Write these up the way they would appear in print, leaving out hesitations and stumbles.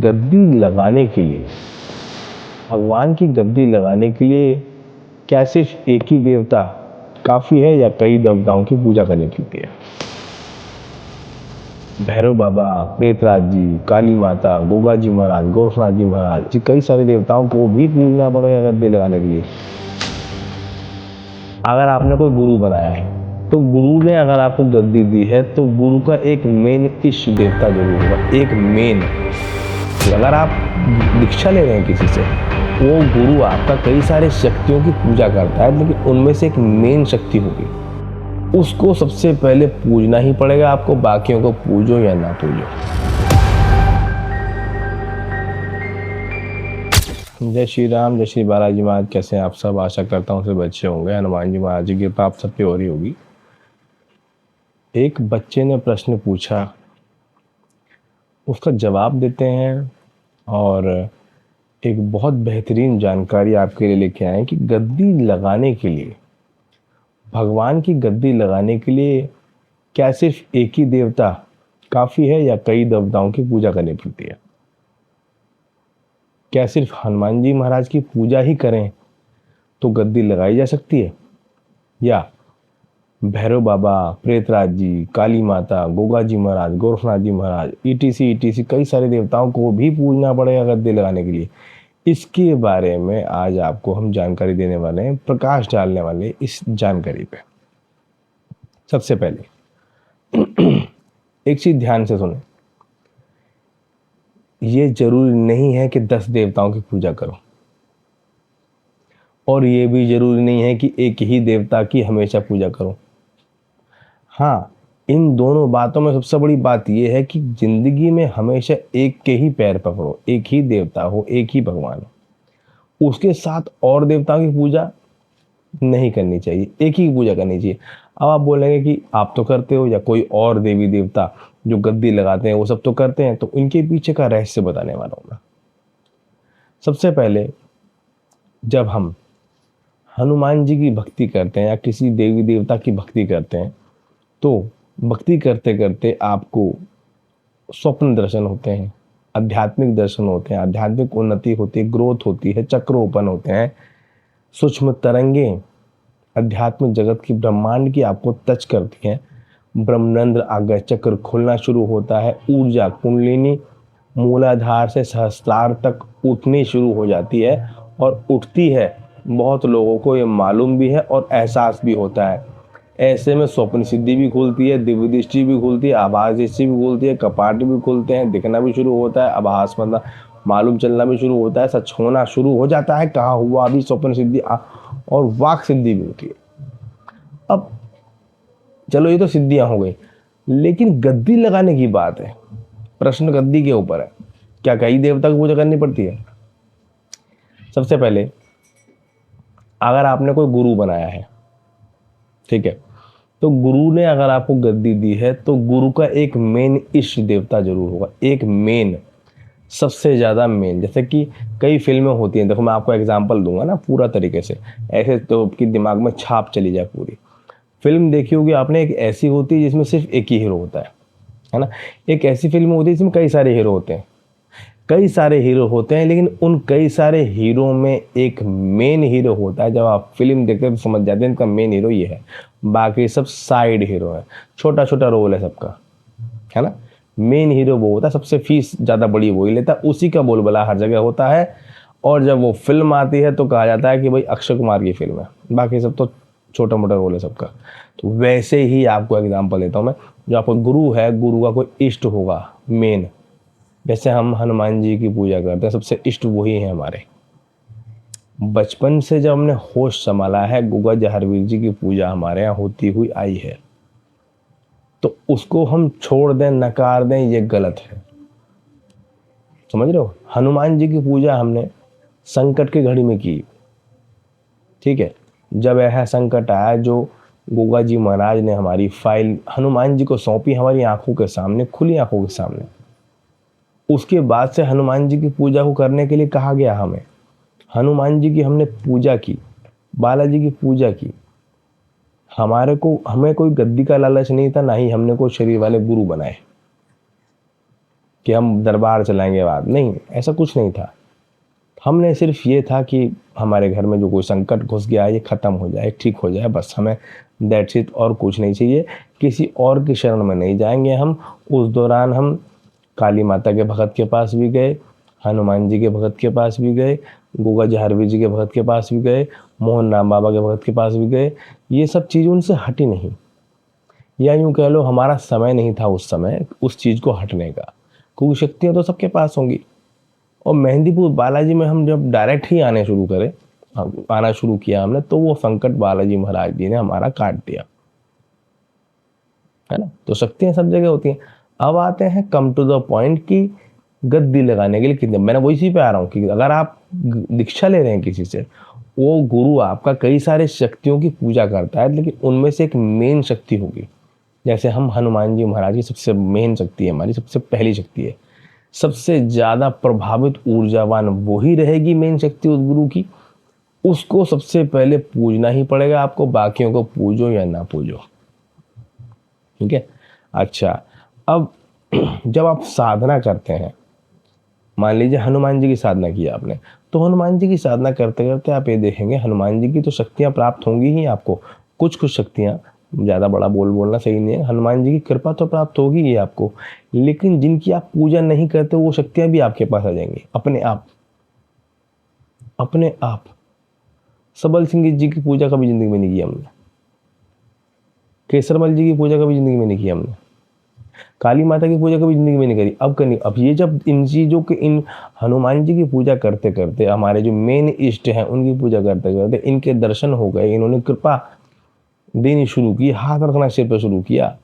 गद्दी लगाने के लिए, भगवान की गद्दी लगाने के लिए क्या सिर्फ एक ही देवता काफ़ी है या कई देवताओं की पूजा करनी पड़ती है? भैरव बाबा, प्रेतराज जी, काली माता, गोगा जी महाराज, गोरखनाथ जी महाराज, जी कई सारे देवताओं को भी पूजना पड़ेगा गद्दी लगाने के लिए। अगर आपने कोई गुरु बनाया है तो गुरु ने अगर आपको गद्दी दी है तो गुरु का एक मेन इष्ट देवता जरूर होगा, एक मेन। अगर आप दीक्षा ले रहे हैं किसी से, वो गुरु आपका कई सारे शक्तियों की पूजा करता है, लेकिन उनमें से एक मेन शक्ति होगी, उसको सबसे पहले पूजना ही पड़ेगा आपको, बाकियों को पूजो या ना पूजो। जय श्री राम, जय श्री बालाजी महाराज। कैसे हैं आप सब? आशा करता हूँ सब अच्छे होंगे। हनुमान जी महाराज की कृपा आप सब पे हो रही होगी। एक बच्चे ने प्रश्न पूछा, उसका जवाब देते हैं और एक बहुत बेहतरीन जानकारी आपके लिए लेके आए कि गद्दी लगाने के लिए, भगवान की गद्दी लगाने के लिए क्या सिर्फ एक ही देवता काफ़ी है या कई देवताओं की पूजा करनी पड़ती है? क्या सिर्फ हनुमान जी महाराज की पूजा ही करें तो गद्दी लगाई जा सकती है, या भैरव बाबा, प्रेतराज जी, काली माता, गोगा जी महाराज, गोरखनाथ जी महाराज, ईटीसी कई सारे देवताओं को भी पूजना पड़ेगा गद्दी लगाने के लिए? इसके बारे में आज आपको हम जानकारी देने वाले हैं, प्रकाश डालने वाले इस जानकारी पे। सबसे पहले एक चीज ध्यान से सुने, ये जरूरी नहीं है कि 10 देवताओं की पूजा करो, और ये भी जरूरी नहीं है कि एक ही देवता की हमेशा पूजा करो। हाँ, इन दोनों बातों में सबसे बड़ी बात यह है कि जिंदगी में हमेशा एक के ही पैर पकड़ो, एक ही देवता हो, एक ही भगवान हो, उसके साथ और देवताओं की पूजा नहीं करनी चाहिए, एक ही पूजा करनी चाहिए। अब आप बोलेंगे कि आप तो करते हो या कोई और देवी देवता जो गद्दी लगाते हैं वो सब तो करते हैं, तो इनके पीछे का रहस्य बताने वाला हूं मैं। सबसे पहले, जब हम हनुमान जी की भक्ति करते हैं या किसी देवी देवता की भक्ति करते हैं, तो भक्ति करते करते आपको स्वप्न दर्शन होते हैं, आध्यात्मिक दर्शन होते हैं, आध्यात्मिक उन्नति होती है, ग्रोथ होती है, चक्र ओपन होते हैं, सूक्ष्म तरंगें अध्यात्मिक जगत की, ब्रह्मांड की आपको टच करती हैं, ब्रह्मरंध्र आज्ञा चक्र खुलना शुरू होता है, ऊर्जा कुंडलिनी मूलाधार से सहस्त्रार तक उठनी शुरू हो जाती है और उठती है। बहुत लोगों को ये मालूम भी है और एहसास भी होता है। ऐसे में स्वप्न सिद्धि भी खुलती है, दिव्य दृष्टि भी खुलती है, आभास दृष्टि भी खुलती है, कपाट भी खुलते हैं, दिखना भी शुरू होता है, आभास मतलब मालूम चलना भी शुरू होता है, सच होना शुरू हो जाता है, कहा हुआ भी स्वप्न सिद्धि और वाक सिद्धि भी होती है। अब चलो ये तो सिद्धियां हो गई, लेकिन गद्दी लगाने की बात है, प्रश्न गद्दी के ऊपर है। क्या कई देवता की पूजा करनी पड़ती है? सबसे पहले, अगर आपने कोई गुरु बनाया है, ठीक है, तो गुरु ने अगर आपको गद्दी दी है तो गुरु का एक मेन इष्ट देवता जरूर होगा, एक मेन, सबसे ज़्यादा मेन। जैसे कि कई फिल्में होती हैं, देखो मैं आपको एग्जांपल दूंगा ना पूरा तरीके से, ऐसे तो आपकी दिमाग में छाप चली जाए। पूरी फिल्म देखी होगी आपने, एक ऐसी होती है जिसमें सिर्फ एक ही हीरो होता है ना। एक ऐसी फिल्म होती है जिसमें कई सारे हीरो होते हैं, कई सारे हीरो होते हैं, लेकिन उन कई सारे हीरो में एक मेन हीरो होता है। जब आप फिल्म देखते हैं तो समझ जाते हैं इनका मेन हीरो ये है, बाकी सब साइड हीरो है, छोटा छोटा रोल है सबका, है ना। मेन हीरो वो होता है, सबसे फीस ज़्यादा बड़ी वही लेता है, उसी का बोलबाला हर जगह होता है। और जब वो फिल्म आती है तो कहा जाता है कि भाई अक्षय कुमार की फिल्म है, बाकी सब तो छोटा मोटा रोल है सबका। तो वैसे ही आपको एग्जांपल देता हूँ मैं, जो आपका गुरु है, गुरु का कोई इष्ट होगा मेन। जैसे हम हनुमान जी की पूजा करते हैं, सबसे इष्ट वही है हमारे। बचपन से जब हमने होश संभाला है, गुगा जहरवीर जी की पूजा हमारे यहाँ होती हुई आई है, तो उसको हम छोड़ दें, नकार दें, ये गलत है। समझ रहे हो? हनुमान जी की पूजा हमने संकट की घड़ी में की, ठीक है। जब ऐसा संकट आया जो गोगा जी महाराज ने हमारी फाइल हनुमान जी को सौंपी, हमारी आंखों के सामने, खुली आंखों के सामने, उसके बाद से हनुमान जी की पूजा को करने के लिए कहा गया हमें। हनुमान जी की हमने पूजा की, बालाजी की पूजा की। हमें कोई गद्दी का लालच नहीं था, ना ही हमने कोई शरीर वाले गुरु बनाए, कि हम दरबार चलाएंगे बाद, नहीं, ऐसा कुछ नहीं था। हमने सिर्फ ये था कि हमारे घर में जो कोई संकट घुस गया ये ख़त्म हो जाए, ठीक हो जाए, बस हमें दैट्स इट, और कुछ नहीं चाहिए। किसी और की शरण में नहीं जाएंगे हम। उस दौरान हम काली माता के भगत के पास भी गए, हनुमान जी के भगत के पास भी गए, गोगा जहरवी जी के भगत के पास भी गए, मोहन राम बाबा के भगत के पास भी गए। ये सब चीज़ उनसे हटी नहीं, या यूँ कह लो हमारा समय नहीं था उस समय उस चीज़ को हटने का, क्योंकि शक्तियाँ तो सबके पास होंगी। और मेहंदीपुर बालाजी में हम जब डायरेक्ट ही आना शुरू किया हमने, तो वो संकट बालाजी महाराज जी ने हमारा काट दिया, है ना। तो शक्तियाँ सब जगह होती हैं। अब आते हैं कम टू द पॉइंट की गद्दी लगाने के लिए कितने, मैंने वही इसी पे आ रहा हूँ कि अगर आप दीक्षा ले रहे हैं किसी से, वो गुरु आपका कई सारे शक्तियों की पूजा करता है, लेकिन उनमें से एक मेन शक्ति होगी। जैसे हम हनुमान जी महाराज की सबसे मेन शक्ति है, हमारी सबसे पहली शक्ति है, सबसे ज़्यादा प्रभावित ऊर्जावान वही रहेगी मेन शक्ति उस गुरु की। उसको सबसे पहले पूजना ही पड़ेगा आपको, बाकियों को पूजो या ना पूजो, ठीक है। अच्छा, अब जब आप साधना करते हैं, मान लीजिए हनुमान जी की साधना की आपने, तो हनुमान जी की साधना करते करते आप ये देखेंगे हनुमान जी की तो शक्तियाँ प्राप्त होंगी ही आपको, कुछ कुछ शक्तियाँ, ज़्यादा बड़ा बोलना सही नहीं है, हनुमान जी की कृपा तो प्राप्त होगी ही आपको, लेकिन जिनकी आप पूजा नहीं करते वो शक्तियाँ भी आपके पास आ जाएंगी अपने आप, अपने आप। सबल सिंह जी की पूजा कभी ज़िंदगी में नहीं की हमने, केसरमल जी की पूजा कभी ज़िंदगी में नहीं की हमने, काली माता की पूजा कभी ज़िंदगी में नहीं करी, अब करनी। अब ये जब इन चीज़ों के, इन हनुमान जी की पूजा करते करते, हमारे जो मेन इष्ट हैं उनकी पूजा करते करते इनके दर्शन हो गए, इन्होंने कृपा देनी शुरू की, हाथ रखना सिर पर शुरू किया,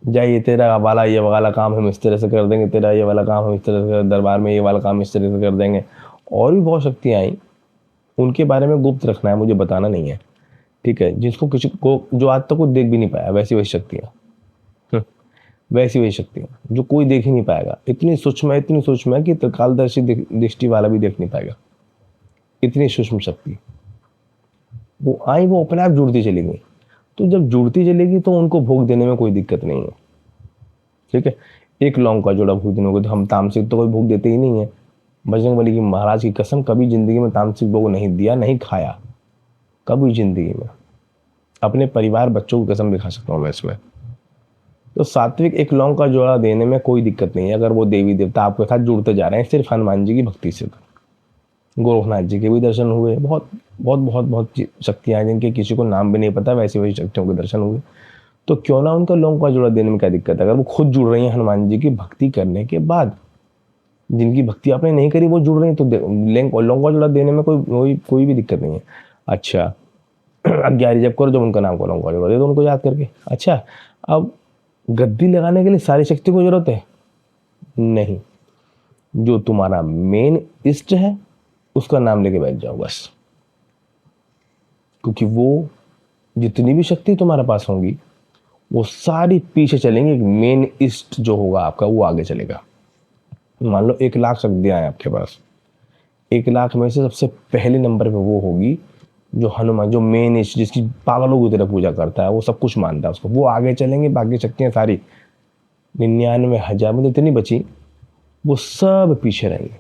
जाइए तेरा वाला ये वाला काम हम इस तरह से कर देंगे, तेरा ये वाला काम हम इस तरह से, दरबार में ये वाला काम इस तरह से कर देंगे। और भी बहुत शक्तियाँ आई, उनके बारे में गुप्त रखना है, मुझे बताना नहीं है, ठीक है। जिसको किसी को, जो आज तक को देख भी नहीं पाया, वैसी वही शक्तियाँ, वैसी वही शक्तियाँ जो कोई देख ही नहीं पाएगा। इतनी सूक्ष्म है कि त्रिकालदर्शी दृष्टि वाला भी देख नहीं पाएगा, इतनी सूक्ष्म शक्ति। वो आई, वो अपने आप जुड़ती चली गई। तो जब जुड़ती चलेगी तो उनको भोग देने में कोई दिक्कत नहीं है, ठीक है। एक लौंग का जोड़ा भोग देने को, तो हम तामसिक तो कोई भोग देते ही नहीं है। बजरंगबली की महाराज की कसम, कभी जिंदगी में तामसिक भोग नहीं दिया, नहीं खाया कभी जिंदगी में। अपने परिवार बच्चों की कसम भी खा सकता हूँ मैं इसमें। तो सात्विक एक लौंग का जोड़ा देने में कोई दिक्कत नहीं है, अगर वो देवी देवता आपके साथ जुड़ते जा रहे हैं सिर्फ हनुमान जी की भक्ति से। गोरखनाथ जी के भी दर्शन हुए, बहुत बहुत बहुत बहुत शक्तियाँ हैं जिनके किसी को नाम भी नहीं पता, वैसे वही शक्तियों के दर्शन हुए। तो क्यों ना उनका लौंग का जोड़ा देने में क्या दिक्कत है, अगर वो खुद जुड़ रही हैं हनुमान जी की भक्ति करने के बाद। जिनकी भक्ति आपने नहीं करी वो जुड़ रही हैं, तो लौंग का जोड़ा देने में कोई भी दिक्कत नहीं है। अच्छा, अब 11 जब करो, जब उनका नाम को लौंग का जोड़ा दे दो उनको याद करके। अच्छा, अब गद्दी लगाने के लिए सारी शक्ति को जरूरत है नहीं, जो तुम्हारा मेन इष्ट है उसका नाम लेके बैठ जाओ बस, क्योंकि वो जितनी भी शक्ति तुम्हारे पास होंगी वो सारी पीछे चलेंगे, मेन इष्ट जो होगा आपका वो आगे चलेगा। मान लो 1 लाख शक्तियां हैं आपके पास, 1 लाख में से सबसे पहले नंबर पे वो होगी जो हनुमान, जो मेन इष्ट, जिसकी पागलों की तरह पूजा करता है, वो सब कुछ मानता है उसको, वो आगे चलेंगे। बाकी शक्तियां सारी 99,000 में जितनी बची वो सब पीछे रहेंगे।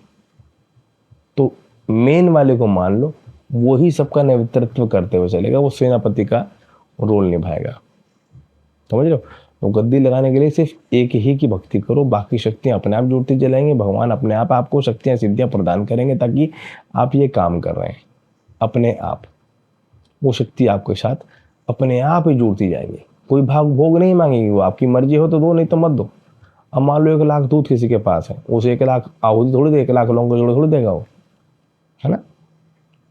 तो मेन वाले को मान लो, वो ही सबका नेतृत्व करते हुए चलेगा, वो सेनापति का रोल निभाएगा, समझ लो। तो गद्दी लगाने के लिए सिर्फ एक ही की भक्ति करो, बाकी शक्तियां अपने आप जुड़ती चलेंगी। भगवान अपने आप आपको शक्तियां सिद्धियां प्रदान करेंगे, ताकि आप ये काम कर रहे हैं अपने आप, वो शक्ति आपके साथ अपने आप ही जुड़ती जाएगी। कोई भोग नहीं मांगेगी, वो आपकी मर्जी हो तो दो, नहीं तो मत दो। अब मान लो 1 लाख दूध किसी के पास है, उसे 1 लाख आहुति थोड़ी दे, 1 लाख लौंग का जोड़ा थोड़ी देगा वो, है ना।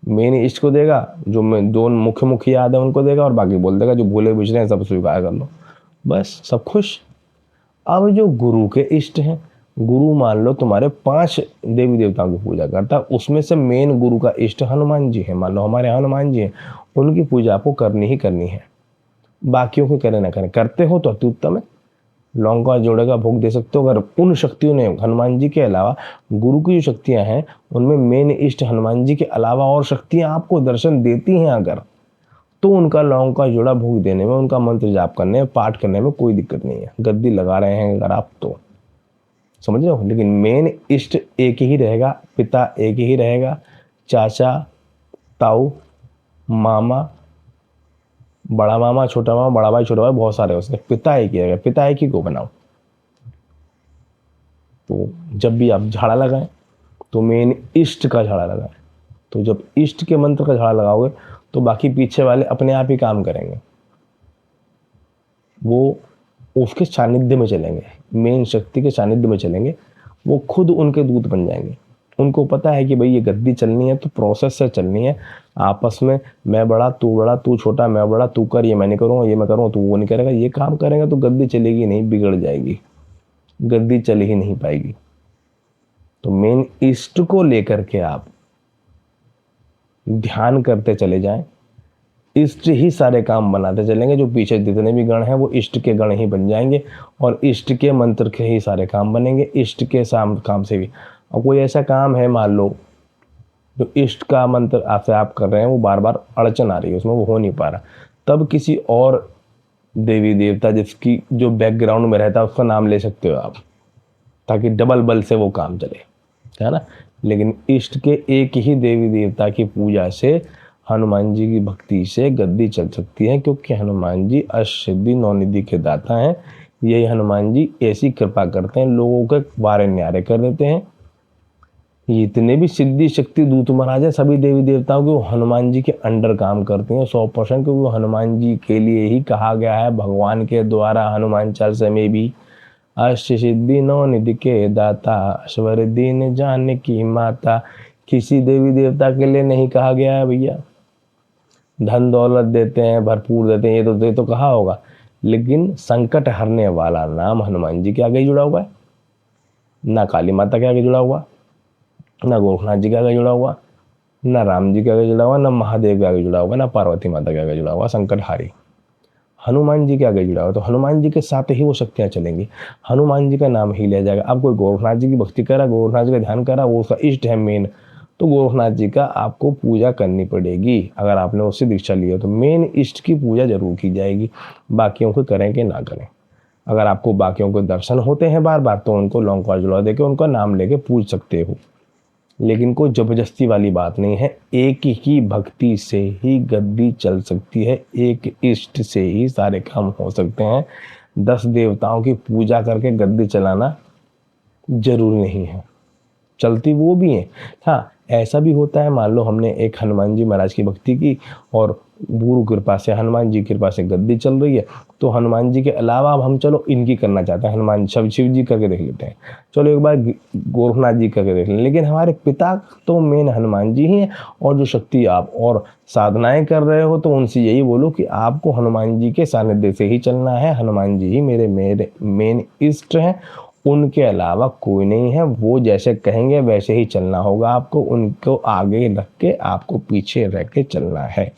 मेन इष्ट को देगा, जो दो मुख्य याद है उनको देगा, और बाकी बोल देगा जो भूले बिछड़े हैं सब स्वीकार कर लो, बस सब खुश। अब जो गुरु के इष्ट हैं, गुरु मान लो तुम्हारे 5 देवी देवताओं की पूजा करता है, उसमें से मेन गुरु का इष्ट हनुमान जी है। मान लो हमारे हनुमान जी हैं, उनकी पूजा आपको करनी ही करनी है, बाकियों को करें ना करें। करते हो तो अति उत्तम है, लौंग का जोड़े का भोग दे सकते हो। अगर उन शक्तियों ने, हनुमान जी के अलावा गुरु की जो शक्तियां हैं उनमें मेन इष्ट हनुमान जी के अलावा और शक्तियां आपको दर्शन देती हैं अगर, तो उनका लौंग का जोड़ा भोग देने में, उनका मंत्र जाप करने में, पाठ करने में कोई दिक्कत नहीं है। गद्दी लगा रहे हैं अगर आप तो समझ रहे हो, लेकिन मेन इष्ट एक ही रहेगा, पिता एक ही रहेगा, चाचा, ताऊ, मामा, बड़ा मामा, छोटा मामा, बड़ा भाई, छोटा भाई, बहुत सारे उसके, पिता एक ही रहेगा, पिता एक ही को बनाओ। तो जब भी आप झाड़ा लगाएं तो मेन इष्ट का झाड़ा लगाएं। तो जब इष्ट के मंत्र का झाड़ा लगाओगे तो बाकी पीछे वाले अपने आप ही काम करेंगे, वो उसके सानिध्य में चलेंगे, मेन शक्ति के सानिध्य में चलेंगे, वो खुद उनके दूत बन जाएंगे। उनको पता है कि भाई ये गद्दी चलनी है तो प्रोसेस से चलनी है, आपस में मैं बड़ा तू छोटा, मैं बड़ा तू कर, ये मैं नहीं करूँगा, ये मैं करूँगा तू वो नहीं करेगा, ये काम करेंगे तो गद्दी चलेगी नहीं, बिगड़ जाएगी, गद्दी चल ही नहीं पाएगी। तो मेन इष्ट को लेकर के आप ध्यान करते चले जाएं, इष्ट ही सारे काम बनाते चलेंगे, जो पीछे जितने भी गण हैं वो इष्ट के गण ही बन जाएंगे और इष्ट के मंत्र के ही सारे काम बनेंगे, इष्ट के काम से भी। और कोई ऐसा काम है मान लो जो इष्ट का मंत्र आपसे आप कर रहे हैं, वो बार बार अड़चन आ रही है उसमें, वो हो नहीं पा रहा, तब किसी और देवी देवता जिसकी जो बैकग्राउंड में रहता है उसका नाम ले सकते हो आप, ताकि डबल बल से वो काम चले, है ना। लेकिन इष्ट के एक ही देवी देवता की पूजा से, हनुमान जी की भक्ति से गद्दी चल सकती है, क्योंकि हनुमान जी अष्टसिद्धि नौनिधि के दाता हैं। यही हनुमान जी ऐसी कृपा करते हैं, लोगों के बारे न्यारे कर देते हैं। इतने भी सिद्धि शक्ति दूत महाराज है सभी देवी देवताओं के, वो हनुमान जी के अंडर काम करते हैं 100%, क्योंकि वो हनुमान जी के लिए ही कहा गया है भगवान के द्वारा हनुमान चालीसा में भी, अष्ट सिद्धि नौनिधि के दाता, स्वर दीन जानकी माता। किसी देवी देवता के लिए नहीं कहा गया है भैया। धन दौलत देते हैं, भरपूर देते हैं, ये तो कहा होगा, लेकिन संकट हरने वाला नाम हनुमान जी के आगे जुड़ा हुआ है, ना काली माता के आगे जुड़ा हुआ, ना गोरखनाथ जी के आगे जुड़ा हुआ, ना राम जी के आगे जुड़ा हुआ, ना महादेव के आगे जुड़ा हुआ, ना पार्वती माता के आगे जुड़ा हुआ। संकटहारी हनुमान जी के आगे जुड़ा हुआ, तो हनुमान जी के साथ ही वो शक्तियाँ चलेंगी, हनुमान जी का नाम ही लिया जाएगा। अब कोई गोरखनाथ जी की भक्ति करा, गोरखनाथ जी का ध्यान करा, वो उसका इष्ट है मेन, तो गोरखनाथ जी का आपको पूजा करनी पड़ेगी। अगर आपने उससे दीक्षा ली हो तो मेन इष्ट की पूजा जरूर की जाएगी, बाकियों को करें कि ना करें। अगर आपको बाकियों के दर्शन होते हैं बार बार तो उनको लौंग का जुड़ा देके उनका नाम लेके पूज सकते हो, लेकिन कोई जबरदस्ती वाली बात नहीं है। एक ही भक्ति से ही गद्दी चल सकती है, एक इष्ट से ही सारे काम हो सकते हैं। 10 देवताओं की पूजा करके गद्दी चलाना जरूरी नहीं है, चलती वो भी है। हाँ, ऐसा भी होता है, मान लो हमने एक हनुमान जी महाराज की भक्ति की और गुरु कृपा से, हनुमान जी कृपा से गद्दी चल रही है, तो हनुमान जी के अलावा अब हम चलो इनकी करना चाहते हैं, हनुमान शिव जी करके देख लेते हैं, चलो एक बार गोरखनाथ जी करके देख लें, लेकिन हमारे पिता तो मेन हनुमान जी ही हैं। और जो शक्ति आप और साधनाएं कर रहे हो तो उनसे यही बोलो कि आपको हनुमान जी के सानिध्य से ही चलना है, हनुमान जी ही मेरे मेन इष्ट हैं, उनके अलावा कोई नहीं है, वो जैसे कहेंगे वैसे ही चलना होगा आपको, उनको आगे रख के आपको पीछे रह के चलना है।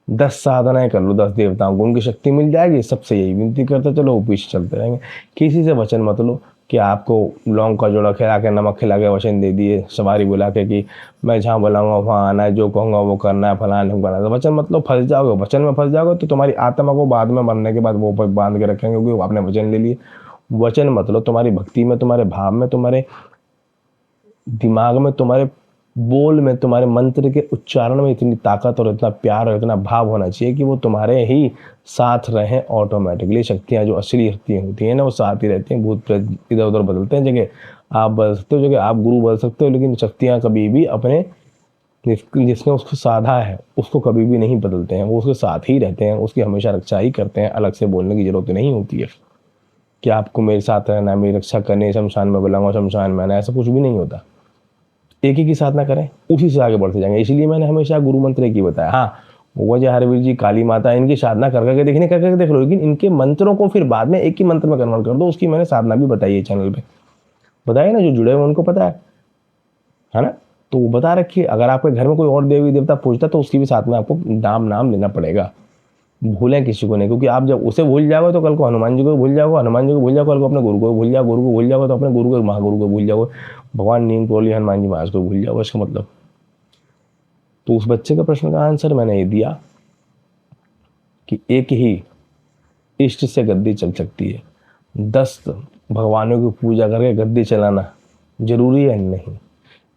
10 साधनाएं कर लो 10 देवताओं को, उनकी शक्ति मिल जाएगी। सबसे यही विनती करते चलो, वो पीछे चलते रहेंगे। किसी से वचन मत लो कि आपको लौंग का जोड़ा खिला के, नमक खिला के वचन दे दिए, सवारी बुला के कि मैं जहाँ बुलाऊंगा वहाँ आना है, जो कहूँगा वो करना है, फलाना नहीं करना है। वचन मतलब फंस जाओगे, वचन में फंस जाओगे तो तुम्हारी आत्मा को बाद में मरने के बाद वो बांध के रखेंगे, क्योंकि आपने वचन ले लिए। वचन मतलब तुम्हारी भक्ति में, तुम्हारे भाव में, तुम्हारे दिमाग में, तुम्हारे बोल में, तुम्हारे मंत्र के उच्चारण में इतनी ताकत और इतना प्यार और इतना भाव होना चाहिए कि वो तुम्हारे ही साथ रहें ऑटोमेटिकली। शक्तियाँ जो असली शक्तियाँ होती हैं ना, वो साथ ही रहती हैं। भूत प्रेत इधर उधर बदलते हैं जगह, आप बदल सकते हो जगह, आप गुरु बदल सकते हो, लेकिन शक्तियाँ कभी भी अपने जिसने उसको साधा है उसको कभी भी नहीं बदलते हैं, वो उसके साथ ही रहते हैं, उसकी हमेशा रक्षा ही करते हैं। अलग से बोलने की जरूरत नहीं होती है कि आपको मेरे साथ रहना, मेरी रक्षा करने, शमशान में बुलाऊंगा, शमशान में आना, ऐसा कुछ भी नहीं होता। एक ही की साधना करें, उसी से आगे बढ़ते जाएंगे। इसलिए मैंने हमेशा गुरु मंत्र एक ही बताया। हाँ, वजह हरवीर जी, काली माता, इनकी साधना कर करके देखने, कर करके देख लो, लेकिन इनके मंत्रों को फिर बाद में एक ही मंत्र में कन्वर्ट कर दो। उसकी मैंने साधना भी बताई है चैनल पे, बताइए ना, जो जुड़े हुए उनको पता है ना। तो वो बता रखिए, अगर आपके घर में कोई और देवी देवता पूजता तो उसकी भी साथ में आपको नाम लेना पड़ेगा। भूलें किसी को नहीं, क्योंकि आप जब उसे भूल जाओगे तो कल को हनुमान जी को भूल जाओगे, हनुमान जी को भूल जाओगे कल को अपने गुरु को भूल जाओगे, गुरु को भूल जाओगे तो अपने गुरु को, महागुरु को भूल जाओगे, भगवान नींद टोली हनुमान जी महाराज को भूल जाओगे। इसका मतलब, तो उस बच्चे का प्रश्न का आंसर मैंने ये दिया कि एक ही इष्ट से गद्दी चल सकती है। 10 भगवानों की पूजा करके गद्दी चलाना जरूरी है नहीं।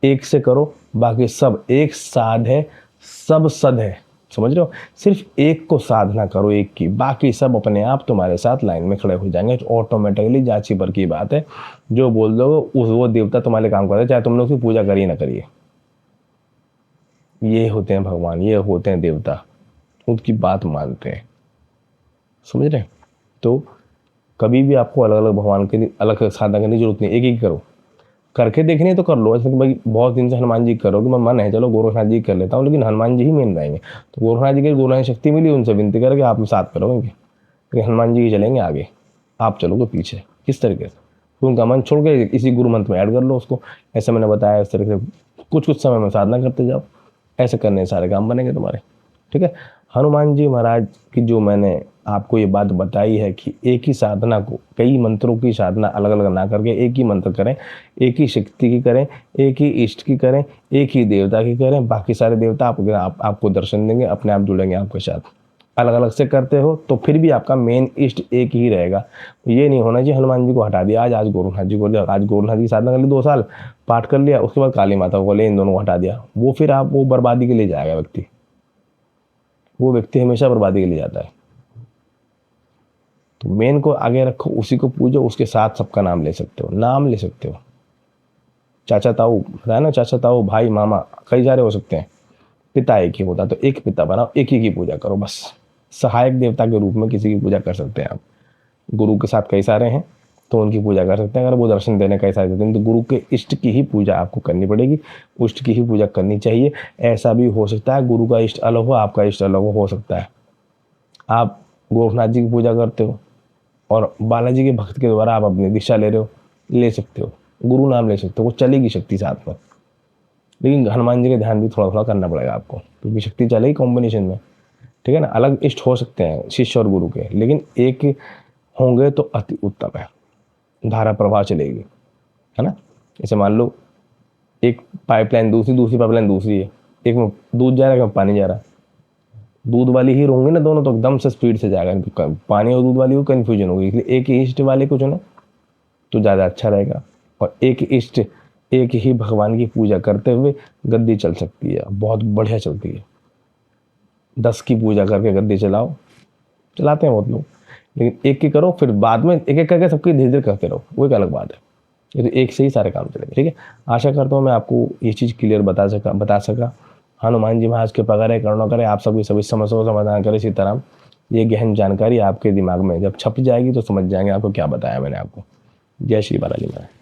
एक से करो, बाकी सब एक साध है, सब सद है। समझ रहे हो? सिर्फ एक को साधना करो, एक की, बाकी सब अपने आप तुम्हारे साथ लाइन में खड़े हो जाएंगे ऑटोमेटिकली। जांची पर की बात है, जो बोल दोगे उस वो देवता तुम्हारे काम करते, चाहे तुम लोग उसकी पूजा करिए ना करिए। ये होते हैं भगवान, ये होते हैं देवता, उनकी बात मानते हैं। समझ रहे? तो कभी भी आपको अलग अलग भगवान के लिए अलग साधना करने की जरूरत नहीं, एक ही करो। करके देखनी है तो कर लो। ऐसे कि भाई बहुत दिन से हनुमान जी करो कि मैं मन है चलो गोरखनाथ जी कर लेता हूँ, लेकिन हनुमान जी ही मेन रहेंगे। तो गोरखनाथ जी की गोरखनाथ शक्ति मिली, उनसे विनती करके आप साथ करोगे, लेकिन हनुमान जी ही चलेंगे आगे, आप चलोगे पीछे। किस तरीके से? उनका मन छोड़ के इसी गुरु मंत्र में ऐड कर लो उसको। ऐसे मैंने बताया, इस तरह से कुछ समय में साधना करते जाओ, ऐसे करने सारे काम बनेंगे तुम्हारे। ठीक है? हनुमान जी महाराज की जो मैंने आपको ये बात बताई है कि एक ही साधना को, कई मंत्रों की साधना अलग अलग ना करके एक ही मंत्र करें, एक ही शक्ति की करें, एक ही इष्ट की करें, एक ही देवता की करें, बाकी सारे देवता आपको दर्शन देंगे, अपने आप जुड़ेंगे आपके साथ। अलग अलग से करते हो तो फिर भी आपका मेन इष्ट एक ही रहेगा। ये नहीं होना चाहिए हनुमान जी को हटा दिया, आज गोरखनाथ जी को लिया, आज गोरखनाथ जी की साधना कर ली, 2 साल पाठ कर लिया, उसके बाद काली माता को ले, इन दोनों को हटा दिया, वो फिर आप वो बर्बादी के लिए जाएगा व्यक्ति। वो व्यक्ति हमेशा बर्बादी के लिए जाता है। तो मेन को आगे रखो, उसी को पूजो, उसके साथ सबका नाम ले सकते हो, नाम ले सकते हो। चाचा ताऊ बताया ना, चाचा ताऊ भाई मामा कई सारे हो सकते हैं, पिता एक ही होता, तो एक पिता बनाओ, एक ही की पूजा करो बस। सहायक देवता के रूप में किसी की पूजा कर सकते हैं आप। गुरु के साथ कई सारे हैं तो उनकी पूजा कर सकते हैं, अगर वो दर्शन देने कई सारे देते हैं तो गुरु के इष्ट की ही पूजा आपको करनी पड़ेगी, इष्ट की ही पूजा करनी चाहिए। ऐसा भी हो सकता है गुरु का इष्ट अलग हो, आपका इष्ट अलग हो सकता है। आप गोरखनाथ जी की पूजा करते हो और बालाजी के भक्त के द्वारा आप अपनी दीक्षा ले रहे हो, ले सकते हो, गुरु नाम ले सकते हो, वो चलेगी शक्ति साथ में। लेकिन हनुमान जी का ध्यान भी थोड़ा थोड़ा करना पड़ेगा आपको, क्योंकि शक्ति चलेगी कॉम्बिनेशन में। ठीक है ना? अलग इष्ट हो सकते हैं शिष्य और गुरु के, लेकिन एक होंगे तो अति उत्तम है, धारा प्रवाह चलेगी, है ना? जैसे मान लो एक पाइपलाइन दूसरी पाइपलाइन दूसरी है, एक में दूध जा रहा है, एक में पानी जा रहा है, दूध वाली ही होंगे ना दोनों तो एकदम से स्पीड से जाएगा, पानी और दूध वाली को कन्फ्यूजन होगी, इसलिए एक ही इष्ट वाले को चुनो तो ज़्यादा अच्छा रहेगा। और एक इष्ट, एक ही भगवान की पूजा करते हुए गद्दी चल सकती है, बहुत बढ़िया चलती है। 10 की पूजा करके गद्दी चलाओ, चलाते हैं बहुत लोग, लेकिन एक की करो, फिर बाद में एक एक करके सबकी धीरे धीरे करते रहो, वो एक अलग बात है। ये तो एक से ही सारे काम चलेंगे। ठीक है? आशा करता हूँ मैं आपको ये चीज़ क्लियर बता सका। हनुमान जी महाराज के पगारे करुणा करे, आप सभी समस्याओं का समाधान करें। सीताराम। ये गहन जानकारी आपके दिमाग में जब छप जाएगी तो समझ जाएंगे आपको क्या बताया मैंने आपको। जय श्री बालाजी महाराज।